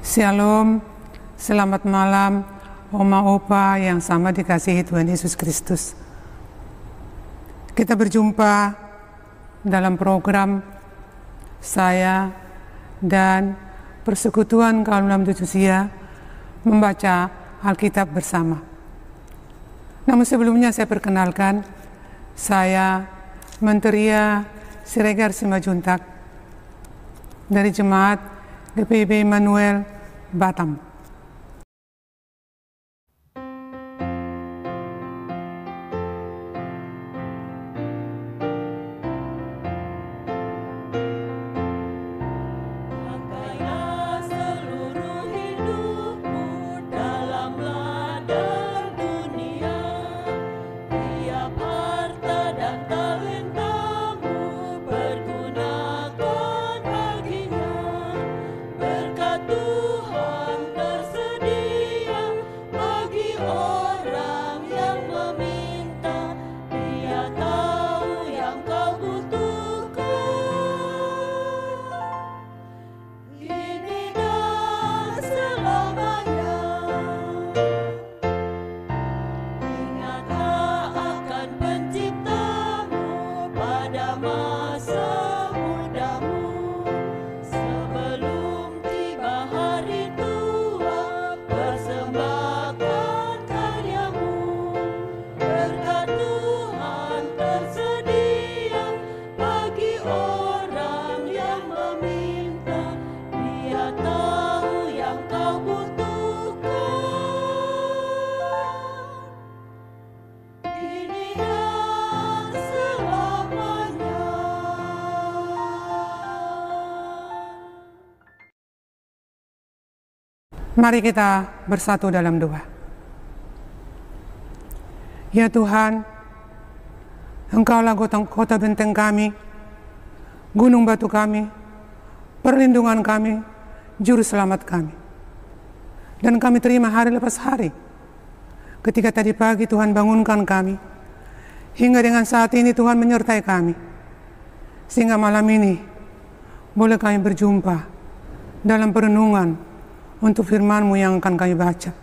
Shalom, selamat malam Oma Opa yang sama dikasihi Tuhan Yesus Kristus. Kita berjumpa dalam program saya dan Persekutuan Kaum Manusia membaca Alkitab bersama. Namun sebelumnya saya perkenalkan, saya Menteria Siregar Simajuntak dari Jemaat GPIB Immanuel Batam. Mari kita bersatu dalam doa. Ya Tuhan, Engkaulah kota benteng kami, gunung batu kami, perlindungan kami, juru selamat kami. Dan kami terima hari lepas hari. Ketika tadi pagi Tuhan bangunkan kami, hingga dengan saat ini Tuhan menyertai kami. Sehingga malam ini boleh kami berjumpa dalam perenungan untuk firman-Mu yang akan kami baca.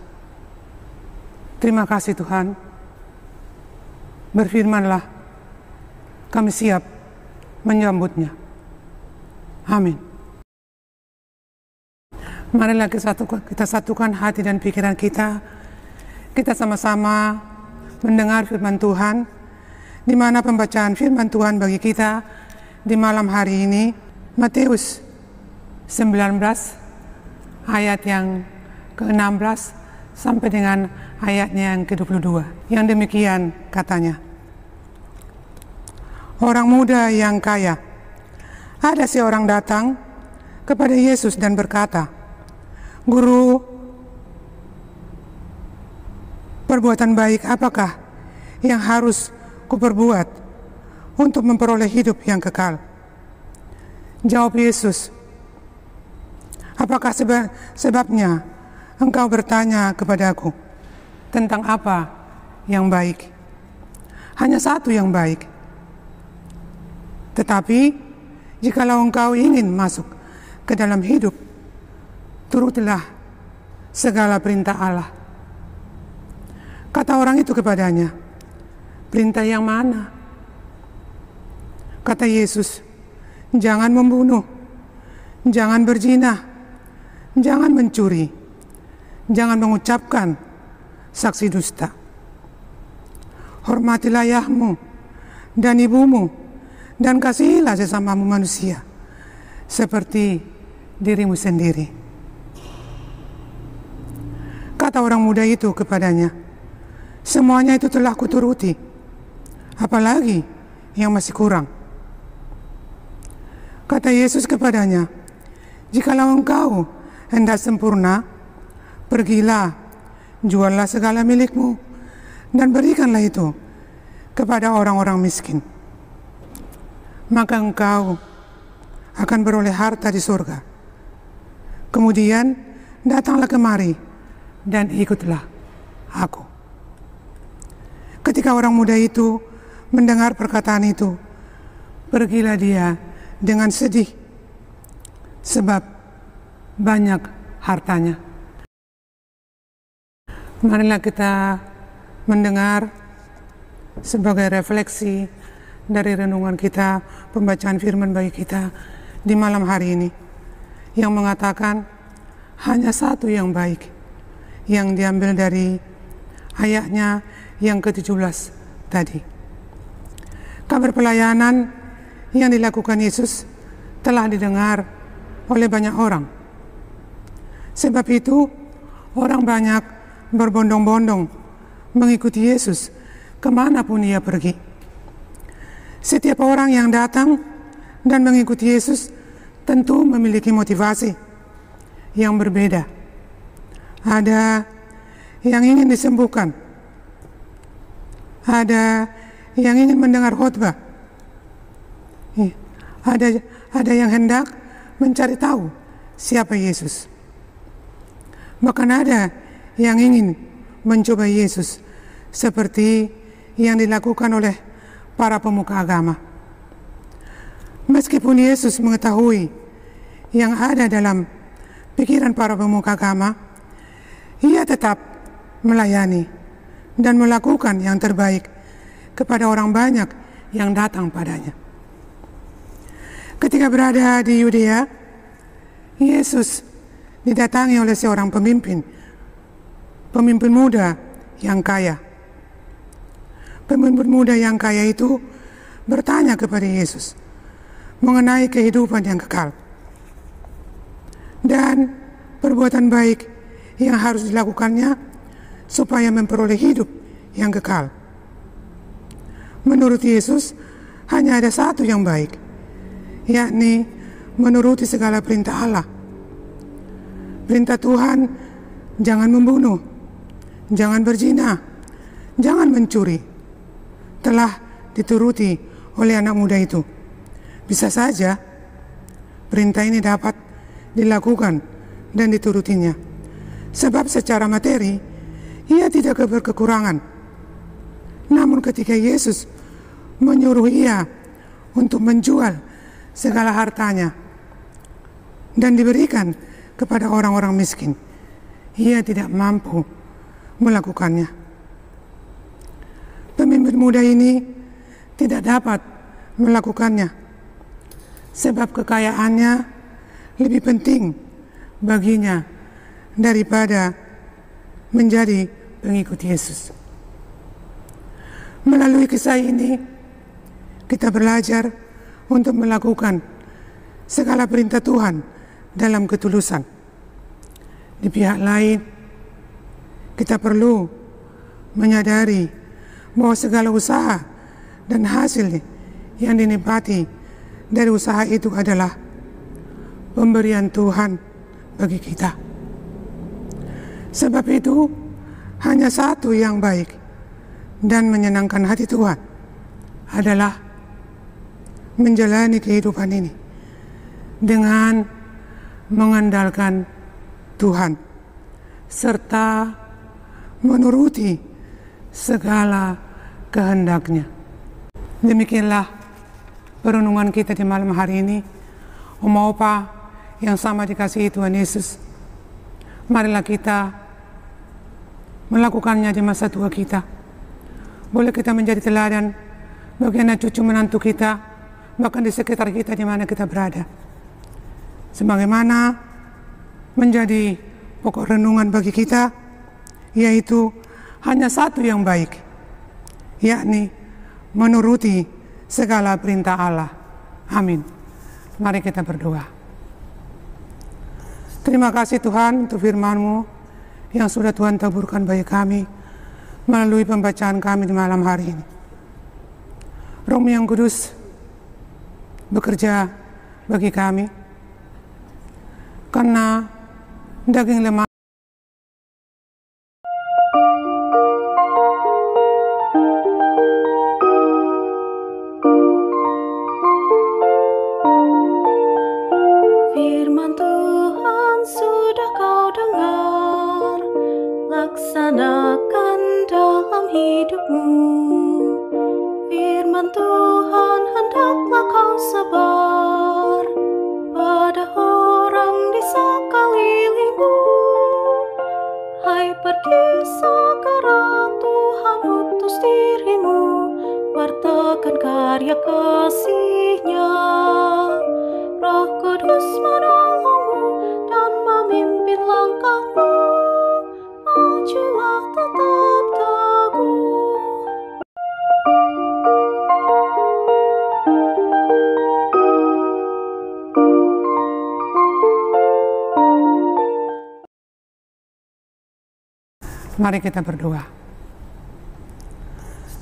Terima kasih Tuhan. Berfirmanlah, kami siap menyambutnya. Amin. Marilah kita satukan hati dan pikiran kita. Kita sama-sama mendengar firman Tuhan, di mana pembacaan firman Tuhan bagi kita di malam hari ini, Matius 19 ayat yang ke-16 sampai dengan ayatnya yang ke-22. Yang demikian katanya. Orang muda yang kaya. Ada seorang datang kepada Yesus dan berkata, Guru, perbuatan baik apakah yang harus kuperbuat untuk memperoleh hidup yang kekal? Jawab Yesus, apakah sebabnya engkau bertanya kepadaku tentang apa yang baik? Hanya satu yang baik. Tetapi jikalau engkau ingin masuk ke dalam hidup, turutilah segala perintah Allah. Kata orang itu kepadanya, perintah yang mana? Kata Yesus, jangan membunuh, jangan berzina, jangan mencuri, jangan mengucapkan saksi dusta. Hormatilah ayahmu dan ibumu, dan kasihilah sesamamu manusia seperti dirimu sendiri. Kata orang muda itu kepadanya, semuanya itu telah kuturuti, apalagi yang masih kurang? Kata Yesus kepadanya, jikalau engkau hendak sempurna, pergilah, juallah segala milikmu, dan berikanlah itu kepada orang-orang miskin. Maka engkau akan beroleh harta di surga. Kemudian datanglah kemari dan ikutlah aku. Ketika orang muda itu mendengar perkataan itu, pergilah dia dengan sedih, sebab banyak hartanya. Marilah kita mendengar sebagai refleksi dari renungan kita, pembacaan firman bagi kita di malam hari ini, yang mengatakan hanya satu yang baik, yang diambil dari ayatnya yang ke-17 tadi. Kabar pelayanan yang dilakukan Yesus telah didengar oleh banyak orang. Sebab itu orang banyak berbondong-bondong mengikuti Yesus kemanapun ia pergi. Setiap orang yang datang dan mengikuti Yesus tentu memiliki motivasi yang berbeda. Ada yang ingin disembuhkan, ada yang ingin mendengar khotbah, ada yang hendak mencari tahu siapa Yesus. Bahkan ada yang ingin mencoba Yesus seperti yang dilakukan oleh para pemuka agama. Meskipun Yesus mengetahui yang ada dalam pikiran para pemuka agama, ia tetap melayani dan melakukan yang terbaik kepada orang banyak yang datang padanya. Ketika berada di Yudea, Yesus didatangi oleh seorang pemimpin muda yang kaya. Pemimpin muda yang kaya itu bertanya kepada Yesus mengenai kehidupan yang kekal dan perbuatan baik yang harus dilakukannya supaya memperoleh hidup yang kekal. Menurut Yesus, hanya ada satu yang baik, yakni menuruti segala perintah Allah. Perintah Tuhan, jangan membunuh, jangan berzina, jangan mencuri, telah dituruti oleh anak muda itu. Bisa saja perintah ini dapat dilakukan dan diturutinya, sebab secara materi ia tidak berkekurangan. Namun ketika Yesus menyuruh ia untuk menjual segala hartanya dan diberikan kepada orang-orang miskin, ia tidak mampu melakukannya. Pemimpin muda ini tidak dapat melakukannya sebab kekayaannya lebih penting baginya daripada menjadi pengikut Yesus. Melalui kisah ini kita belajar untuk melakukan segala perintah Tuhan dalam ketulusan. Di pihak lain, kita perlu menyadari bahwa segala usaha dan hasil yang dinikmati dari usaha itu adalah pemberian Tuhan bagi kita. Sebab itu hanya satu yang baik dan menyenangkan hati Tuhan adalah menjalani kehidupan ini dengan mengandalkan Tuhan serta menuruti segala kehendaknya. Demikianlah perenungan kita di malam hari ini. Oma opa yang sama dikasihi Tuhan Yesus, marilah kita melakukannya di masa tua kita. Boleh kita menjadi teladan bagi anak cucu menantu kita, bahkan di sekitar kita di mana kita berada. Sebagaimana menjadi pokok renungan bagi kita, yaitu hanya satu yang baik, yakni menuruti segala perintah Allah. Amin. Mari kita berdoa. Terima kasih Tuhan untuk firman-Mu yang sudah Tuhan taburkan bagi kami melalui pembacaan kami di malam hari ini. Roh-Mu yang kudus bekerja bagi kami, karena daging lemah Firman Tuhan sudah kau dengar, laksanakan dalam hidupmu. Firman Tuhan hendaklah kau sebar pada orang di sekelilingmu. karya kasih-Nya. Roh Kudus menolongmu dan memimpin langkahmu. Majulah tetap teguh. Mari kita berdoa.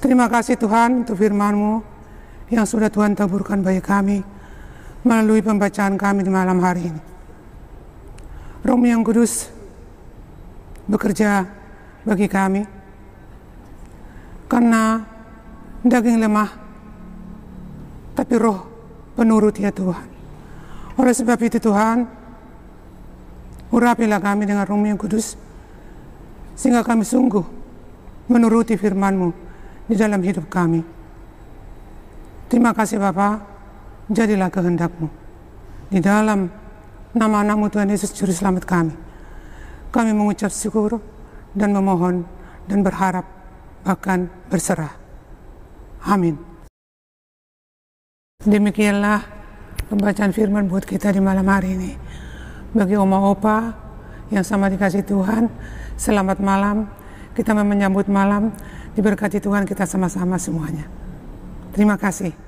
Terima kasih Tuhan untuk firman-Mu yang sudah Tuhan taburkan bagi kami melalui pembacaan kami di malam hari ini. Roh-Mu yang kudus bekerja bagi kami karena daging lemah tapi roh penurut ya Tuhan. Oleh sebab itu Tuhan, urapilah kami dengan Roh-Mu yang kudus sehingga kami sungguh menuruti firman-Mu di dalam hidup kami. Terima kasih Bapa, jadilah kehendak-Mu. Di dalam nama-Mu Tuhan Yesus Juru Selamat kami mengucap syukur dan memohon dan berharap bahkan berserah. Amin. Demikianlah pembacaan firman buat kita di malam hari ini. Bagi oma opa yang sama dikasih Tuhan, selamat malam. Kita menyambut malam, diberkati Tuhan kita sama-sama semuanya. Terima kasih.